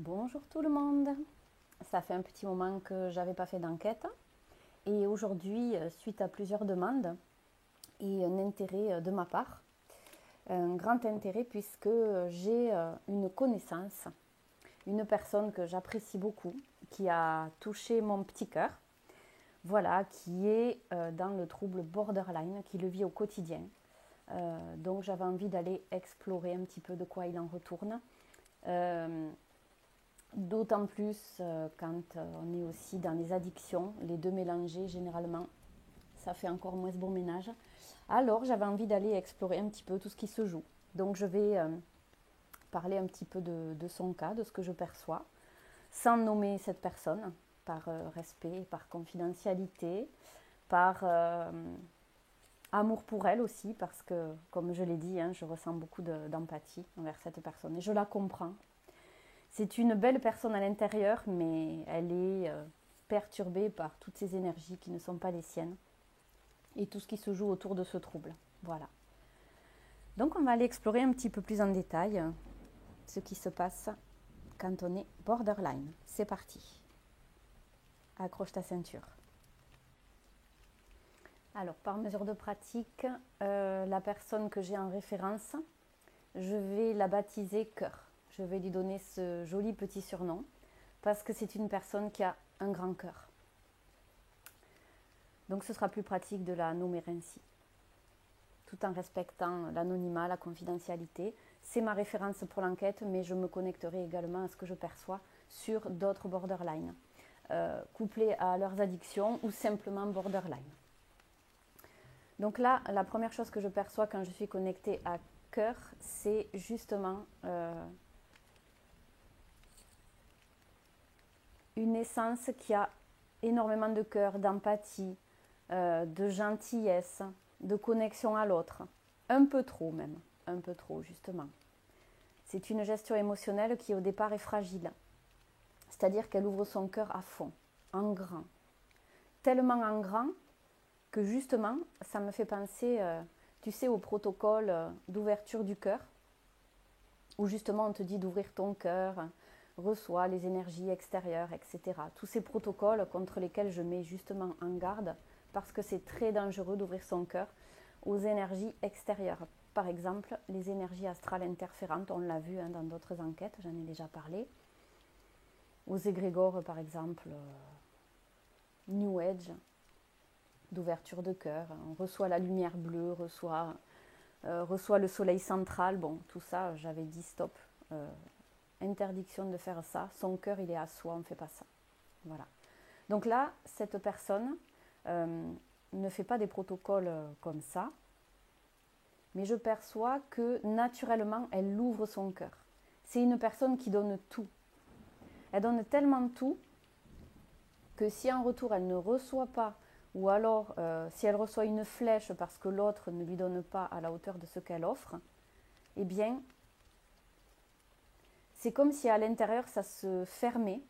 Bonjour tout le monde. Ça fait un petit moment que j'avais pas fait d'enquête et aujourd'hui, suite à plusieurs demandes et un intérêt de ma part, un grand intérêt puisque j'ai une connaissance, une personne que j'apprécie beaucoup, qui a touché mon petit cœur, voilà, qui est dans le trouble borderline, qui le vit au quotidien. Donc j'avais envie d'aller explorer un petit peu de quoi il en retourne. D'autant plus quand on est aussi dans les addictions, les deux mélangés généralement, ça fait encore moins bon ménage. Alors j'avais envie d'aller explorer un petit peu tout ce qui se joue. Donc je vais parler un petit peu de son cas, de ce que je perçois, sans nommer cette personne, par respect, par confidentialité, par amour pour elle aussi, parce que comme je l'ai dit, hein, je ressens beaucoup d'empathie envers cette personne et je la comprends. C'est une belle personne à l'intérieur, mais elle est perturbée par toutes ces énergies qui ne sont pas les siennes et tout ce qui se joue autour de ce trouble. Voilà. Donc on va aller explorer un petit peu plus en détail ce qui se passe quand on est borderline. C'est parti. Accroche ta ceinture. Alors, par mesure de pratique, la personne que j'ai en référence, je vais la baptiser Cœur. Je vais lui donner ce joli petit surnom parce que c'est une personne qui a un grand cœur. Donc ce sera plus pratique de la nommer ainsi, tout en respectant l'anonymat, la confidentialité. C'est ma référence pour l'enquête, mais je me connecterai également à ce que je perçois sur d'autres borderline, couplés à leurs addictions ou simplement borderline. Donc là, la première chose que je perçois quand je suis connectée à cœur, c'est justement une essence qui a énormément de cœur, d'empathie, de gentillesse, de connexion à l'autre. Un peu trop même, un peu trop justement. C'est une gestion émotionnelle qui au départ est fragile. C'est-à-dire qu'elle ouvre son cœur à fond, en grand. Tellement en grand que justement, ça me fait penser, tu sais, au protocole d'ouverture du cœur, où justement on te dit d'ouvrir ton cœur, reçois les énergies extérieures, etc. Tous ces protocoles contre lesquels je mets justement en garde, parce que c'est très dangereux d'ouvrir son cœur aux énergies extérieures. Par exemple, les énergies astrales interférentes, on l'a vu hein, dans d'autres enquêtes, j'en ai déjà parlé. Aux égrégores, par exemple, New Age, d'ouverture de cœur. On reçoit la lumière bleue, reçoit le soleil central. Bon, tout ça, j'avais dit stop. Interdiction de faire ça. Son cœur, il est à soi, on ne fait pas ça. Voilà. Donc là, cette personne ne fait pas des protocoles comme ça, mais je perçois que naturellement, elle ouvre son cœur. C'est une personne qui donne tout. Elle donne tellement tout que si en retour, elle ne reçoit pas, ou alors si elle reçoit une flèche parce que l'autre ne lui donne pas à la hauteur de ce qu'elle offre, eh bien, c'est comme si à l'intérieur, ça se fermait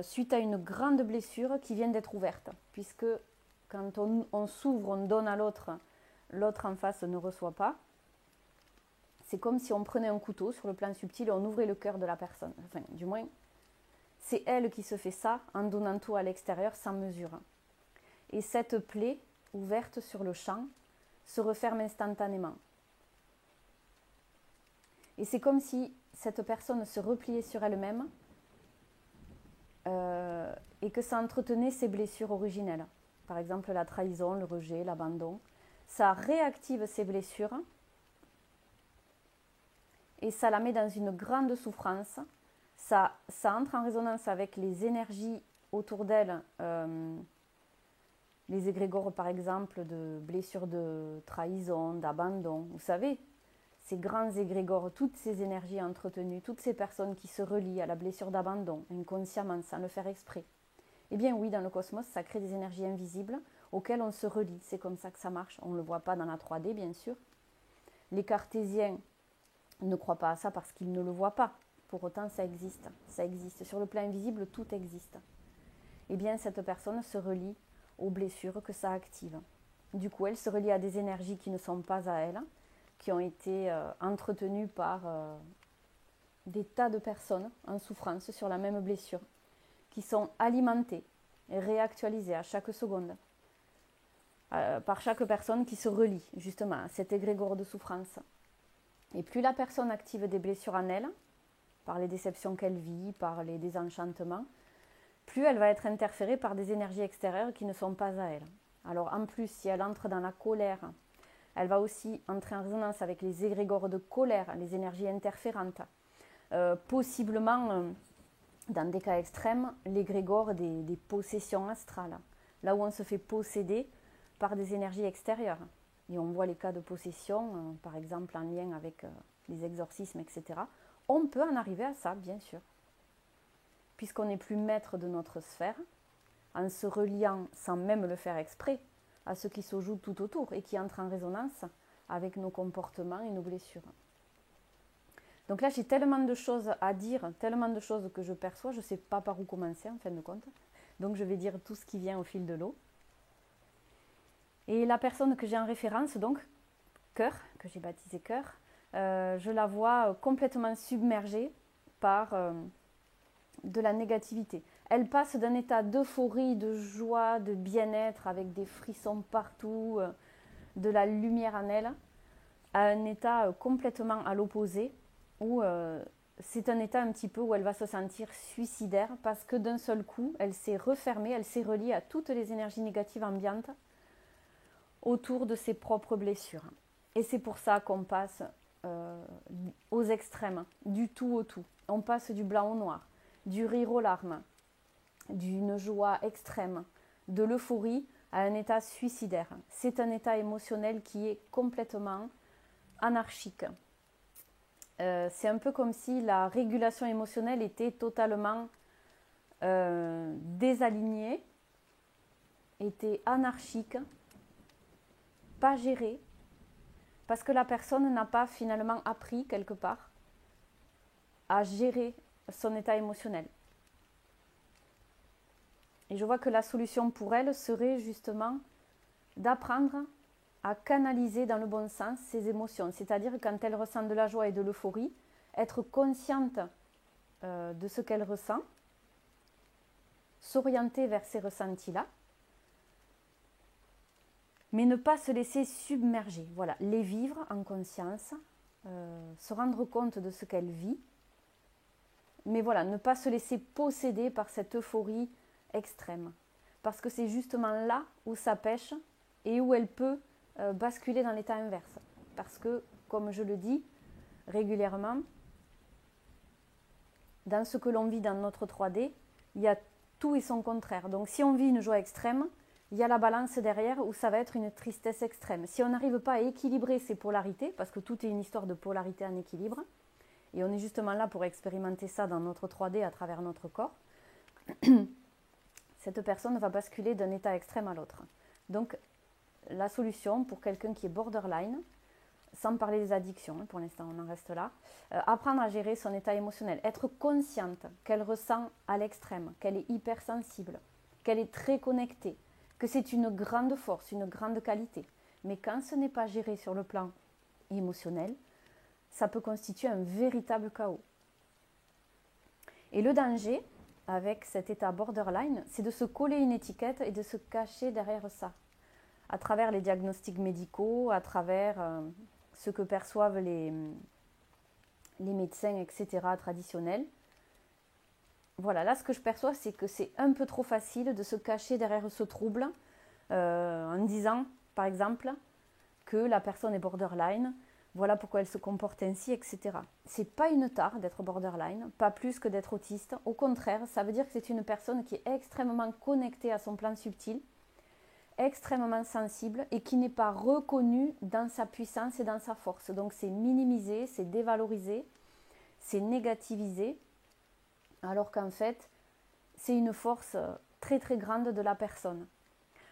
suite à une grande blessure qui vient d'être ouverte, puisque quand on s'ouvre, on donne à l'autre, l'autre en face ne reçoit pas. C'est comme si on prenait un couteau sur le plan subtil et on ouvrait le cœur de la personne. Enfin, du moins, c'est elle qui se fait ça en donnant tout à l'extérieur sans mesure. Et cette plaie ouverte sur le champ se referme instantanément. Et c'est comme si cette personne se repliait sur elle-même et que ça entretenait ses blessures originelles. Par exemple, la trahison, le rejet, l'abandon. Ça réactive ces blessures et ça la met dans une grande souffrance. Ça entre en résonance avec les énergies autour d'elle, les égrégores par exemple de blessures de trahison, d'abandon. Vous savez, ces grands égrégores, toutes ces énergies entretenues, toutes ces personnes qui se relient à la blessure d'abandon, inconsciemment, sans le faire exprès. Eh bien oui, dans le cosmos, ça crée des énergies invisibles auxquelles on se relie. C'est comme ça que ça marche. On ne le voit pas dans la 3D, bien sûr. Les cartésiens ne croient pas à ça parce qu'ils ne le voient pas. Pour autant, ça existe. Ça existe. Sur le plan invisible, tout existe. Eh bien, cette personne se relie aux blessures que ça active. Du coup, elle se relie à des énergies qui ne sont pas à elle, qui ont été entretenues par des tas de personnes en souffrance sur la même blessure, qui sont alimentées et réactualisées à chaque seconde par chaque personne qui se relie justement à cet égrégore de souffrance. Et plus la personne active des blessures en elle, par les déceptions qu'elle vit, par les désenchantements, plus elle va être interférée par des énergies extérieures qui ne sont pas à elle. Alors en plus, si elle entre dans la colère, elle va aussi entrer en résonance avec les égrégores de colère, les énergies interférantes. Possiblement, dans des cas extrêmes, l'égrégore des possessions astrales, là où on se fait posséder par des énergies extérieures. Et on voit les cas de possession, par exemple en lien avec les exorcismes, etc. On peut en arriver à ça, bien sûr. Puisqu'on n'est plus maître de notre sphère, en se reliant, sans même le faire exprès, à ce qui se joue tout autour et qui entre en résonance avec nos comportements et nos blessures. Donc là, j'ai tellement de choses à dire, tellement de choses que je perçois, je ne sais pas par où commencer en fin de compte. Donc je vais dire tout ce qui vient au fil de l'eau. Et la personne que j'ai en référence, donc, Cœur, que j'ai baptisé Cœur, je la vois complètement submergée par de la négativité. Elle passe d'un état d'euphorie, de joie, de bien-être, avec des frissons partout, de la lumière en elle, à un état complètement à l'opposé, où c'est un état un petit peu où elle va se sentir suicidaire, parce que d'un seul coup, elle s'est refermée, elle s'est reliée à toutes les énergies négatives ambiantes autour de ses propres blessures. Et c'est pour ça qu'on passe aux extrêmes, du tout au tout. On passe du blanc au noir, du rire aux larmes, d'une joie extrême, de l'euphorie à un état suicidaire. C'est un état émotionnel qui est complètement anarchique. C'est un peu comme si la régulation émotionnelle était totalement désalignée, était anarchique, pas gérée, parce que la personne n'a pas finalement appris quelque part à gérer son état émotionnel. Et je vois que la solution pour elle serait justement d'apprendre à canaliser dans le bon sens ses émotions. C'est-à-dire quand elle ressent de la joie et de l'euphorie, être consciente de ce qu'elle ressent, s'orienter vers ces ressentis-là, mais ne pas se laisser submerger. Voilà, les vivre en conscience, se rendre compte de ce qu'elle vit, mais voilà, ne pas se laisser posséder par cette euphorie extrême. Parce que c'est justement là où ça pêche et où elle peut basculer dans l'état inverse. Parce que, comme je le dis régulièrement, dans ce que l'on vit dans notre 3D, il y a tout et son contraire. Donc si on vit une joie extrême, il y a la balance derrière où ça va être une tristesse extrême. Si on n'arrive pas à équilibrer ces polarités, parce que tout est une histoire de polarité en équilibre, et on est justement là pour expérimenter ça dans notre 3D à travers notre corps, cette personne va basculer d'un état extrême à l'autre. Donc la solution pour quelqu'un qui est borderline, sans parler des addictions, pour l'instant on en reste là, apprendre à gérer son état émotionnel, être consciente qu'elle ressent à l'extrême, qu'elle est hypersensible, qu'elle est très connectée, que c'est une grande force, une grande qualité. Mais quand ce n'est pas géré sur le plan émotionnel, ça peut constituer un véritable chaos. Et le danger, avec cet état borderline, c'est de se coller une étiquette et de se cacher derrière ça. À travers les diagnostics médicaux, à travers ce que perçoivent les médecins, etc., traditionnels. Voilà, là ce que je perçois, c'est que c'est un peu trop facile de se cacher derrière ce trouble en disant, par exemple, que la personne est borderline, voilà pourquoi elle se comporte ainsi, etc. C'est pas une tare d'être borderline, pas plus que d'être autiste. Au contraire, ça veut dire que c'est une personne qui est extrêmement connectée à son plan subtil, extrêmement sensible et qui n'est pas reconnue dans sa puissance et dans sa force. Donc c'est minimisé, c'est dévalorisé, c'est négativisé, alors qu'en fait, c'est une force très très grande de la personne.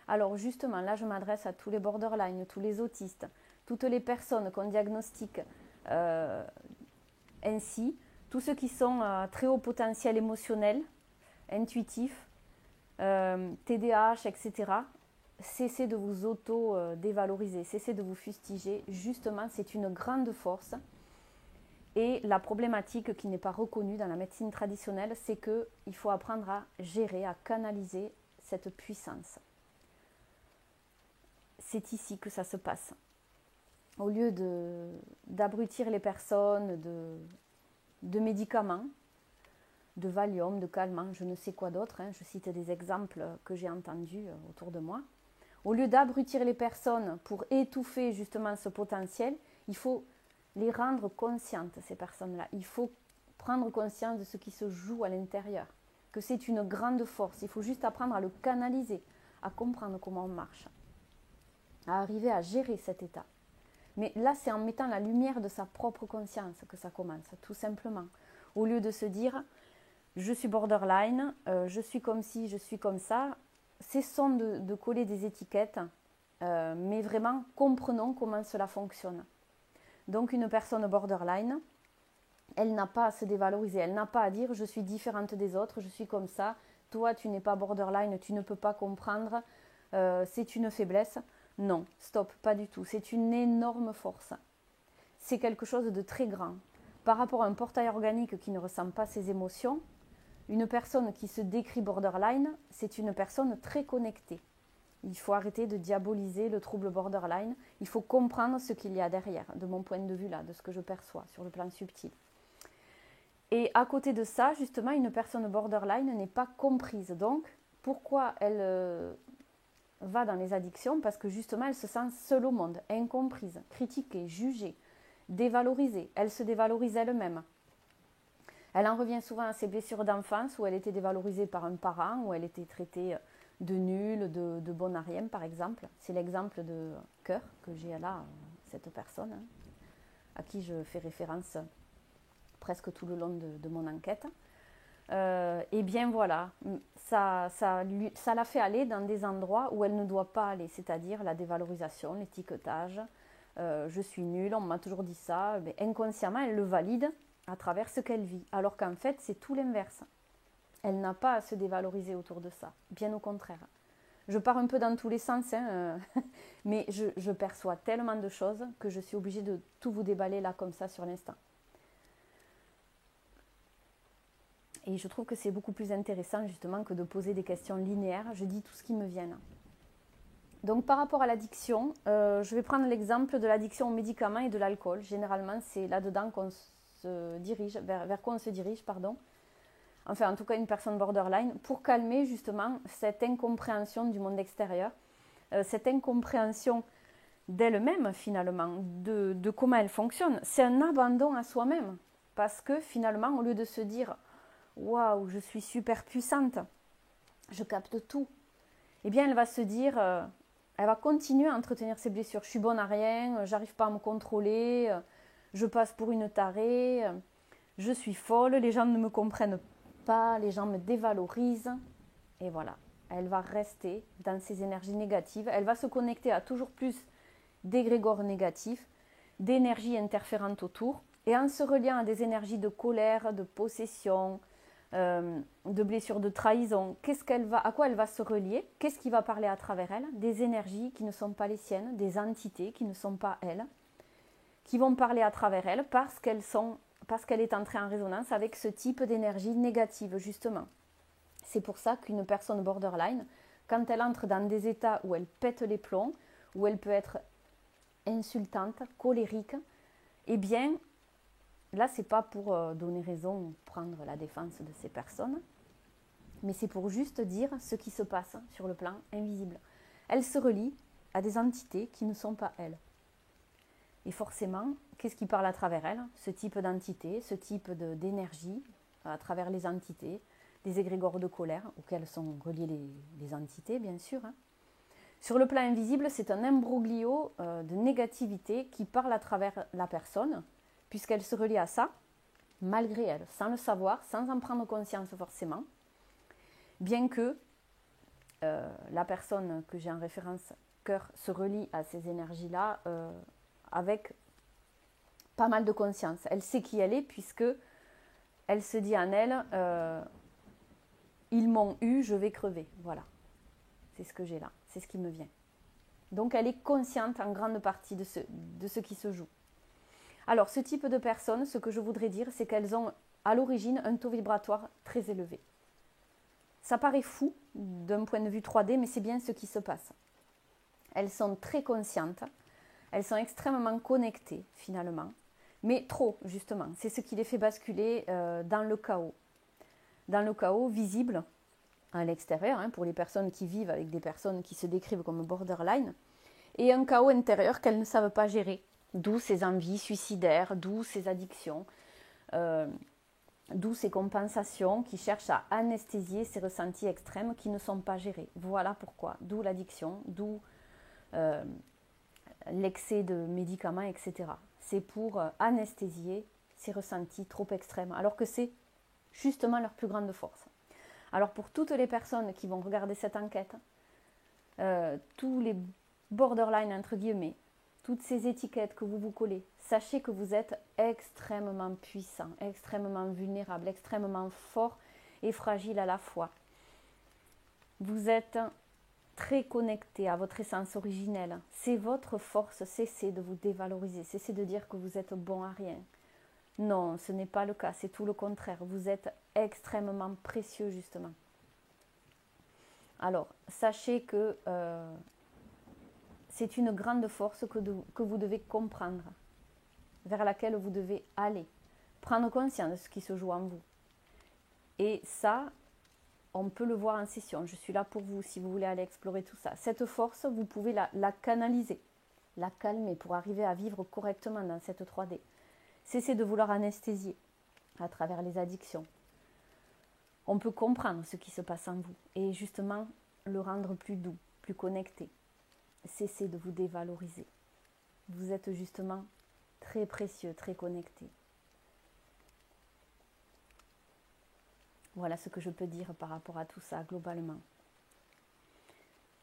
Alors justement, là je m'adresse à tous les borderline, tous les autistes, toutes les personnes qu'on diagnostique ainsi, tous ceux qui sont à très haut potentiel émotionnel, intuitif, TDAH, etc. Cessez de vous auto-dévaloriser, cessez de vous fustiger. Justement, c'est une grande force. Et la problématique qui n'est pas reconnue dans la médecine traditionnelle, c'est qu'il faut apprendre à gérer, à canaliser cette puissance. C'est ici que ça se passe. Au lieu d'abrutir les personnes de médicaments, de Valium, de calmants, je ne sais quoi d'autre, je cite des exemples que j'ai entendus autour de moi. Au lieu d'abrutir les personnes pour étouffer justement ce potentiel, il faut les rendre conscientes, ces personnes-là. Il faut prendre conscience de ce qui se joue à l'intérieur, que c'est une grande force. Il faut juste apprendre à le canaliser, à comprendre comment on marche, à arriver à gérer cet état. Mais là, c'est en mettant la lumière de sa propre conscience que ça commence, tout simplement. Au lieu de se dire, je suis borderline, je suis comme ci, je suis comme ça, cessons de coller des étiquettes, mais vraiment comprenons comment cela fonctionne. Donc une personne borderline, elle n'a pas à se dévaloriser, elle n'a pas à dire je suis différente des autres, je suis comme ça, toi tu n'es pas borderline, tu ne peux pas comprendre, c'est une faiblesse. Non, stop, pas du tout, c'est une énorme force. C'est quelque chose de très grand. Par rapport à un portail organique qui ne ressent pas ses émotions, une personne qui se décrit borderline, c'est une personne très connectée. Il faut arrêter de diaboliser le trouble borderline. Il faut comprendre ce qu'il y a derrière, de mon point de vue là, de ce que je perçois sur le plan subtil. Et à côté de ça, justement, une personne borderline n'est pas comprise. Donc, pourquoi elle va dans les addictions? Parce que justement, elle se sent seule au monde, incomprise, critiquée, jugée, dévalorisée. Elle se dévalorise elle-même. Elle en revient souvent à ses blessures d'enfance où elle était dévalorisée par un parent, où elle était traitée de nulle, de bonne à rien, par exemple. C'est l'exemple de cœur que j'ai là, cette personne, à qui je fais référence presque tout le long de mon enquête. Et bien voilà, ça l'a fait aller dans des endroits où elle ne doit pas aller, c'est-à-dire la dévalorisation, l'étiquetage. Je suis nulle, on m'a toujours dit ça. Mais inconsciemment, elle le valide à travers ce qu'elle vit, alors qu'en fait, c'est tout l'inverse. Elle n'a pas à se dévaloriser autour de ça, bien au contraire. Je pars un peu dans tous les sens, mais je perçois tellement de choses que je suis obligée de tout vous déballer là comme ça sur l'instant. Et je trouve que c'est beaucoup plus intéressant justement que de poser des questions linéaires. Je dis tout ce qui me vient. Donc par rapport à l'addiction, je vais prendre l'exemple de l'addiction aux médicaments et de l'alcool. Généralement, c'est là-dedans qu'on se dirige, vers quoi on se dirige, pardon. Enfin, en tout cas, une personne borderline, pour calmer justement cette incompréhension du monde extérieur, cette incompréhension d'elle-même finalement, de comment elle fonctionne. C'est un abandon à soi-même, parce que finalement, au lieu de se dire « Waouh, je suis super puissante, je capte tout », eh bien, elle va se dire, elle va continuer à entretenir ses blessures. Je suis bonne à rien, j'arrive pas à me contrôler, je passe pour une tarée, je suis folle, les gens ne me comprennent pas, les gens me dévalorisent. Et voilà, elle va rester dans ses énergies négatives. Elle va se connecter à toujours plus d'égrégores négatifs, d'énergies interférentes autour. Et en se reliant à des énergies de colère, de possession, de blessures, de trahison, à quoi elle va se relier? Qu'est-ce qui va parler à travers elle? Des énergies qui ne sont pas les siennes, des entités qui ne sont pas elle, qui vont parler à travers elle parce qu'elle est entrée en résonance avec ce type d'énergie négative, justement. C'est pour ça qu'une personne borderline, quand elle entre dans des états où elle pète les plombs, où elle peut être insultante, colérique, eh bien, là, ce n'est pas pour donner raison ou prendre la défense de ces personnes, mais c'est pour juste dire ce qui se passe sur le plan invisible. Elle se relie à des entités qui ne sont pas elle. Et forcément, qu'est-ce qui parle à travers elle? Ce type d'entité, ce type d'énergie, à travers les entités, des égrégores de colère, auxquels sont reliées les entités, bien sûr. Sur le plan invisible, c'est un imbroglio de négativité qui parle à travers la personne, puisqu'elle se relie à ça, malgré elle, sans le savoir, sans en prendre conscience forcément, bien que la personne que j'ai en référence, cœur, se relie à ces énergies-là avec pas mal de conscience. Elle sait qui elle est, puisque elle se dit en elle, ils m'ont eu, je vais crever. Voilà, c'est ce que j'ai là, c'est ce qui me vient. Donc elle est consciente en grande partie de ce qui se joue. Alors, ce type de personnes, ce que je voudrais dire, c'est qu'elles ont à l'origine un taux vibratoire très élevé. Ça paraît fou d'un point de vue 3D, mais c'est bien ce qui se passe. Elles sont très conscientes, elles sont extrêmement connectées finalement, mais trop justement. C'est ce qui les fait basculer dans le chaos visible à l'extérieur, pour les personnes qui vivent avec des personnes qui se décrivent comme borderline, et un chaos intérieur qu'elles ne savent pas gérer, d'où ces envies suicidaires, d'où ces addictions, d'où ces compensations qui cherchent à anesthésier ces ressentis extrêmes qui ne sont pas gérés. Voilà pourquoi, d'où l'addiction, d'où l'excès de médicaments, etc. C'est pour anesthésier ces ressentis trop extrêmes, alors que c'est justement leur plus grande force. Alors pour toutes les personnes qui vont regarder cette enquête, tous les borderline entre guillemets, toutes ces étiquettes que vous vous collez, sachez que vous êtes extrêmement puissant, extrêmement vulnérable, extrêmement fort et fragile à la fois. Vous êtes très connecté à votre essence originelle. C'est votre force. Cessez de vous dévaloriser. Cessez de dire que vous êtes bon à rien. Non, ce n'est pas le cas. C'est tout le contraire. Vous êtes extrêmement précieux, justement. Alors, sachez que c'est une grande force que vous devez comprendre, vers laquelle vous devez aller. Prendre conscience de ce qui se joue en vous. Et ça, on peut le voir en session. Je suis là pour vous si vous voulez aller explorer tout ça. Cette force, vous pouvez la canaliser, la calmer pour arriver à vivre correctement dans cette 3D. Cessez de vouloir anesthésier à travers les addictions. On peut comprendre ce qui se passe en vous et justement le rendre plus doux, plus connecté. Cessez de vous dévaloriser. Vous êtes justement très précieux, très connecté. Voilà ce que je peux dire par rapport à tout ça globalement.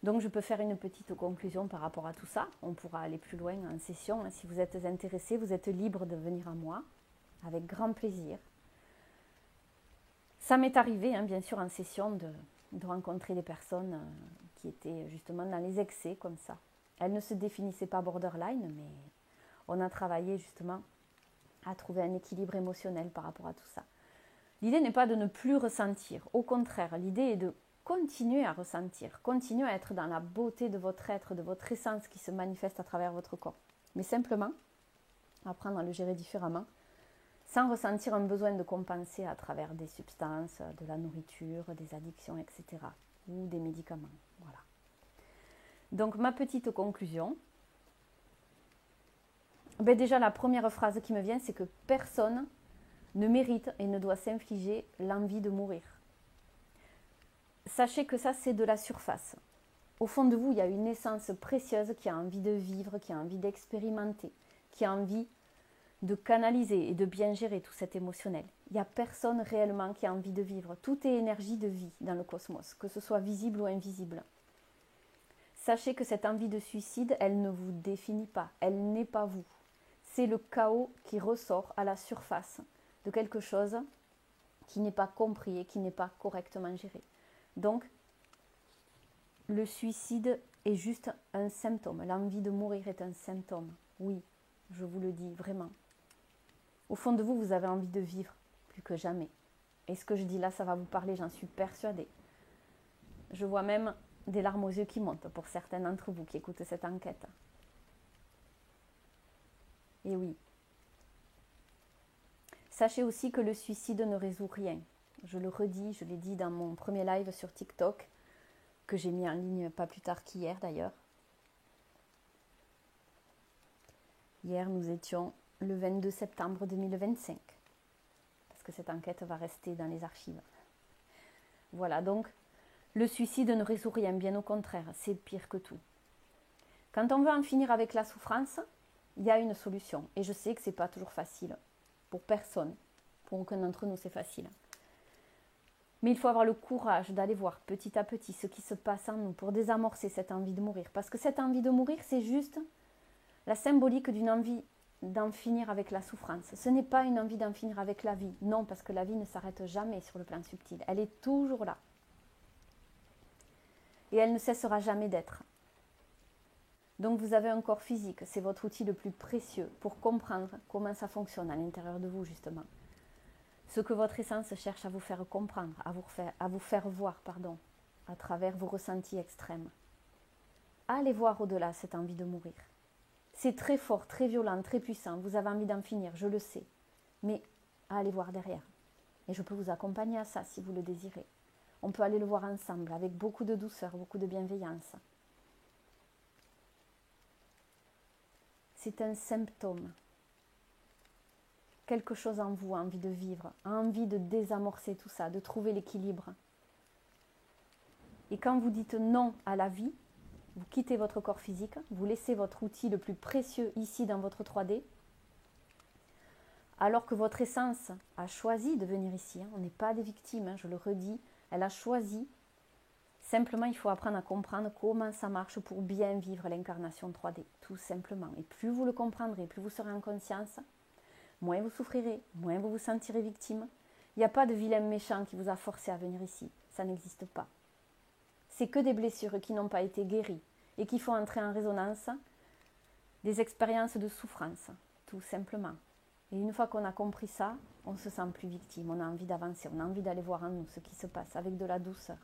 Donc je peux faire une petite conclusion par rapport à tout ça. On pourra aller plus loin en session. Si vous êtes intéressé, vous êtes libre de venir à moi avec grand plaisir. Ça m'est arrivé, bien sûr, en session de rencontrer des personnes qui étaient justement dans les excès comme ça. Elles ne se définissaient pas borderline, mais on a travaillé justement à trouver un équilibre émotionnel par rapport à tout ça. L'idée n'est pas de ne plus ressentir. Au contraire, l'idée est de continuer à ressentir, continuer à être dans la beauté de votre être, de votre essence qui se manifeste à travers votre corps. Mais simplement, apprendre à le gérer différemment, sans ressentir un besoin de compenser à travers des substances, de la nourriture, des addictions, etc. ou des médicaments. Voilà. Donc ma petite conclusion, déjà la première phrase qui me vient, c'est que personne ne mérite et ne doit s'infliger l'envie de mourir. Sachez que ça, c'est de la surface. Au fond de vous, il y a une essence précieuse qui a envie de vivre, qui a envie d'expérimenter, qui a envie de canaliser et de bien gérer tout cet émotionnel. Il n'y a personne réellement qui a envie de vivre. Tout est énergie de vie dans le cosmos, que ce soit visible ou invisible. Sachez que cette envie de suicide, elle ne vous définit pas, elle n'est pas vous. C'est le chaos qui ressort à la surface de quelque chose qui n'est pas compris et qui n'est pas correctement géré. Donc, le suicide est juste un symptôme. L'envie de mourir est un symptôme. Oui, je vous le dis vraiment. Au fond de vous, vous avez envie de vivre plus que jamais. Et ce que je dis là, ça va vous parler, j'en suis persuadée. Je vois même des larmes aux yeux qui montent pour certains d'entre vous qui écoutent cette enquête. Et oui. Sachez aussi que le suicide ne résout rien. Je le redis, je l'ai dit dans mon premier live sur TikTok, que j'ai mis en ligne pas plus tard qu'hier d'ailleurs. Hier, nous étions le 22 septembre 2025, parce que cette enquête va rester dans les archives. Voilà, donc le suicide ne résout rien, bien au contraire, c'est pire que tout. Quand on veut en finir avec la souffrance, il y a une solution. Et je sais que ce n'est pas toujours facile, pour personne, pour aucun d'entre nous c'est facile. Mais il faut avoir le courage d'aller voir petit à petit ce qui se passe en nous pour désamorcer cette envie de mourir. Parce que cette envie de mourir, c'est juste la symbolique d'une envie d'en finir avec la souffrance. Ce n'est pas une envie d'en finir avec la vie. Non, parce que la vie ne s'arrête jamais sur le plan subtil. Elle est toujours là. Et elle ne cessera jamais d'être. Donc vous avez un corps physique, c'est votre outil le plus précieux pour comprendre comment ça fonctionne à l'intérieur de vous justement. Ce que votre essence cherche à vous faire comprendre, à vous faire voir, à travers vos ressentis extrêmes. Allez voir au-delà cette envie de mourir. C'est très fort, très violent, très puissant, vous avez envie d'en finir, je le sais. Mais allez voir derrière. Et je peux vous accompagner à ça si vous le désirez. On peut aller le voir ensemble avec beaucoup de douceur, beaucoup de bienveillance. C'est un symptôme. Quelque chose en vous a envie de vivre, a envie de désamorcer tout ça, de trouver l'équilibre. Et quand vous dites non à la vie, vous quittez votre corps physique, vous laissez votre outil le plus précieux ici dans votre 3D, alors que votre essence a choisi de venir ici. On n'est pas des victimes, je le redis, elle a choisi. Simplement, il faut apprendre à comprendre comment ça marche pour bien vivre l'incarnation 3D, tout simplement. Et plus vous le comprendrez, plus vous serez en conscience, moins vous souffrirez, moins vous vous sentirez victime. Il n'y a pas de vilain méchant qui vous a forcé à venir ici, ça n'existe pas. C'est que des blessures qui n'ont pas été guéries et qui font entrer en résonance des expériences de souffrance, tout simplement. Et une fois qu'on a compris ça, on ne se sent plus victime, on a envie d'avancer, on a envie d'aller voir en nous ce qui se passe avec de la douceur.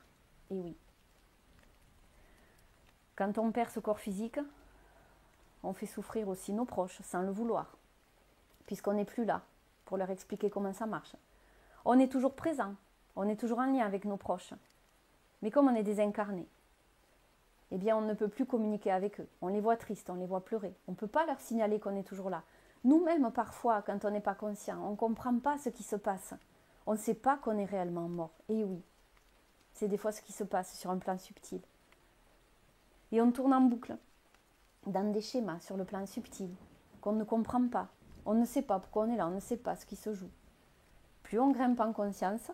Et oui. Quand on perd ce corps physique, on fait souffrir aussi nos proches sans le vouloir, puisqu'on n'est plus là pour leur expliquer comment ça marche. On est toujours présent, on est toujours en lien avec nos proches. Mais comme on est désincarné, eh bien on ne peut plus communiquer avec eux. On les voit tristes, on les voit pleurer. On ne peut pas leur signaler qu'on est toujours là. Nous-mêmes, parfois, quand on n'est pas conscient, on ne comprend pas ce qui se passe. On ne sait pas qu'on est réellement mort. Et oui, c'est des fois ce qui se passe sur un plan subtil. Et on tourne en boucle, dans des schémas sur le plan subtil, qu'on ne comprend pas. On ne sait pas pourquoi on est là, on ne sait pas ce qui se joue. Plus on grimpe en conscience,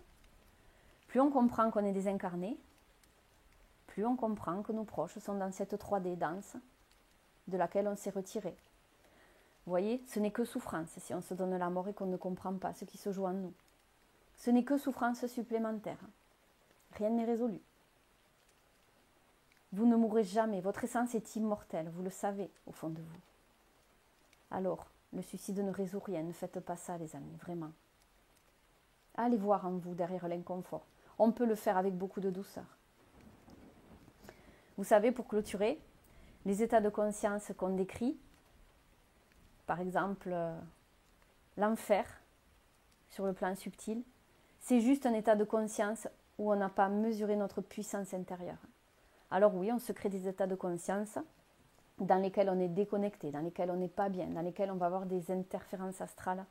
plus on comprend qu'on est désincarné, plus on comprend que nos proches sont dans cette 3D dense de laquelle on s'est retiré. Vous voyez, ce n'est que souffrance si on se donne la mort et qu'on ne comprend pas ce qui se joue en nous. Ce n'est que souffrance supplémentaire. Rien n'est résolu. Vous ne mourrez jamais, votre essence est immortelle, vous le savez au fond de vous. Alors, le suicide ne résout rien, ne faites pas ça les amis, vraiment. Allez voir en vous derrière l'inconfort. On peut le faire avec beaucoup de douceur. Vous savez, pour clôturer, les états de conscience qu'on décrit, par exemple l'enfer sur le plan subtil, c'est juste un état de conscience où on n'a pas mesuré notre puissance intérieure. Alors oui, on se crée des états de conscience dans lesquels on est déconnecté, dans lesquels on n'est pas bien, dans lesquels on va avoir des interférences astrales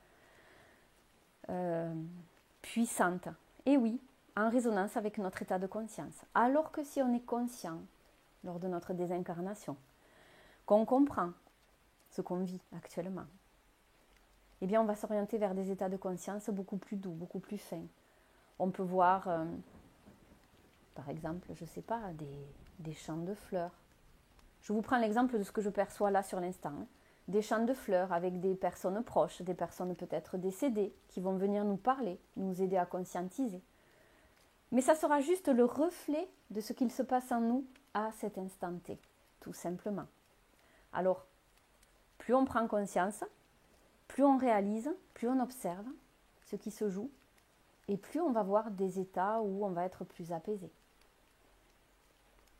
puissantes. Et oui, en résonance avec notre état de conscience. Alors que si on est conscient lors de notre désincarnation, qu'on comprend ce qu'on vit actuellement, eh bien on va s'orienter vers des états de conscience beaucoup plus doux, beaucoup plus fins. On peut voir, par exemple, je ne sais pas, des champs de fleurs. Je vous prends l'exemple de ce que je perçois là sur l'instant. Des champs de fleurs avec des personnes proches, des personnes peut-être décédées, qui vont venir nous parler, nous aider à conscientiser. Mais ça sera juste le reflet de ce qu'il se passe en nous à cet instant T, tout simplement. Alors, plus on prend conscience, plus on réalise, plus on observe ce qui se joue, et plus on va voir des états où on va être plus apaisé.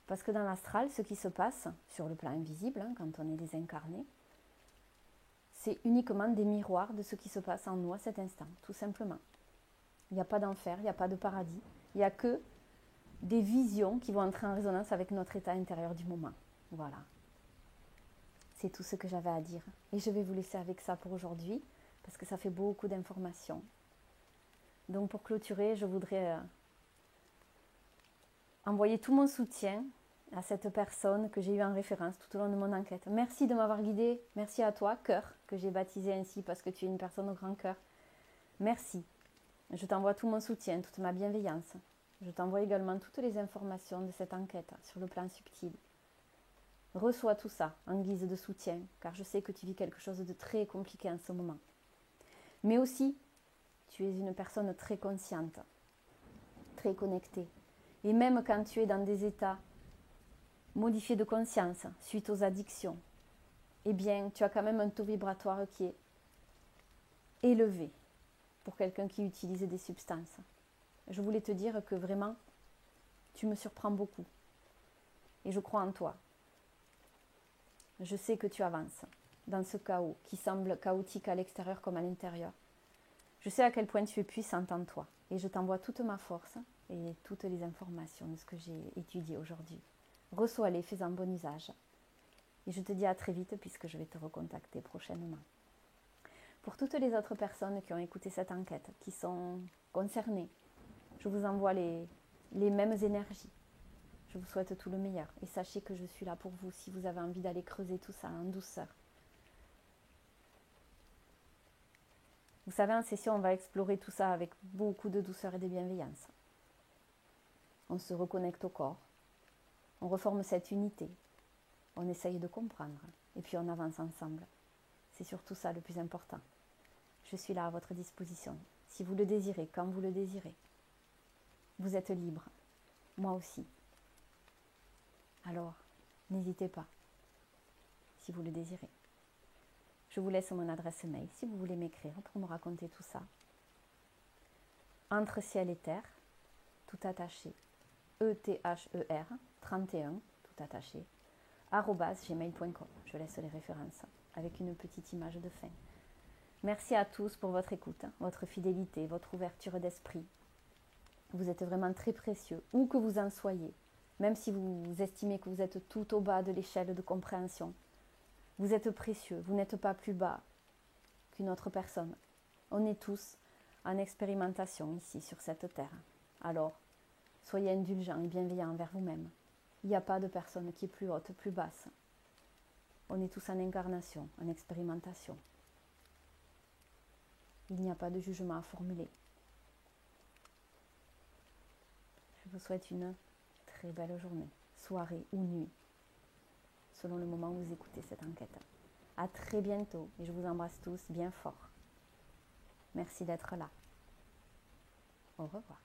Parce que dans l'astral, ce qui se passe sur le plan invisible, quand on est désincarné, c'est uniquement des miroirs de ce qui se passe en nous à cet instant, tout simplement. Il n'y a pas d'enfer, il n'y a pas de paradis, il n'y a que des visions qui vont entrer en résonance avec notre état intérieur du moment. Voilà. C'est tout ce que j'avais à dire. Et je vais vous laisser avec ça pour aujourd'hui, parce que ça fait beaucoup d'informations. Donc pour clôturer, je voudrais envoyer tout mon soutien à cette personne que j'ai eue en référence tout au long de mon enquête. Merci de m'avoir guidée. Merci à toi, cœur, que j'ai baptisé ainsi parce que tu es une personne au grand cœur. Merci. Je t'envoie tout mon soutien, toute ma bienveillance. Je t'envoie également toutes les informations de cette enquête sur le plan subtil. Reçois tout ça en guise de soutien, car je sais que tu vis quelque chose de très compliqué en ce moment. Mais aussi, tu es une personne très consciente, très connectée. Et même quand tu es dans des états modifié de conscience suite aux addictions, eh bien, tu as quand même un taux vibratoire qui est élevé pour quelqu'un qui utilise des substances. Je voulais te dire que vraiment, tu me surprends beaucoup. Et je crois en toi. Je sais que tu avances dans ce chaos qui semble chaotique à l'extérieur comme à l'intérieur. Je sais à quel point tu es puissante en toi. Et je t'envoie toute ma force et toutes les informations de ce que j'ai étudié aujourd'hui. Reçois-les, fais-en bon usage. Et je te dis à très vite puisque je vais te recontacter prochainement. Pour toutes les autres personnes qui ont écouté cette enquête, qui sont concernées, je vous envoie les mêmes énergies. Je vous souhaite tout le meilleur. Et sachez que je suis là pour vous si vous avez envie d'aller creuser tout ça en douceur. Vous savez, en session, on va explorer tout ça avec beaucoup de douceur et de bienveillance. On se reconnecte au corps. On reforme cette unité. On essaye de comprendre. Et puis on avance ensemble. C'est surtout ça le plus important. Je suis là à votre disposition. Si vous le désirez, quand vous le désirez. Vous êtes libre. Moi aussi. Alors, n'hésitez pas, si vous le désirez. Je vous laisse mon adresse mail si vous voulez m'écrire pour me raconter tout ça. Entre ciel et terre, tout attaché, ETHER 31, tout attaché, @gmail.com. Je laisse les références avec une petite image de fin. Merci à tous pour votre écoute, votre fidélité, votre ouverture d'esprit. Vous êtes vraiment très précieux, où que vous en soyez. Même si vous estimez que vous êtes tout au bas de l'échelle de compréhension, vous êtes précieux, vous n'êtes pas plus bas qu'une autre personne. On est tous en expérimentation ici sur cette terre. Alors, soyez indulgents et bienveillants envers vous-même. Il n'y a pas de personne qui est plus haute, plus basse. On est tous en incarnation, en expérimentation. Il n'y a pas de jugement à formuler. Je vous souhaite une très belle journée, soirée ou nuit, selon le moment où vous écoutez cette enquête. À très bientôt et je vous embrasse tous bien fort. Merci d'être là. Au revoir.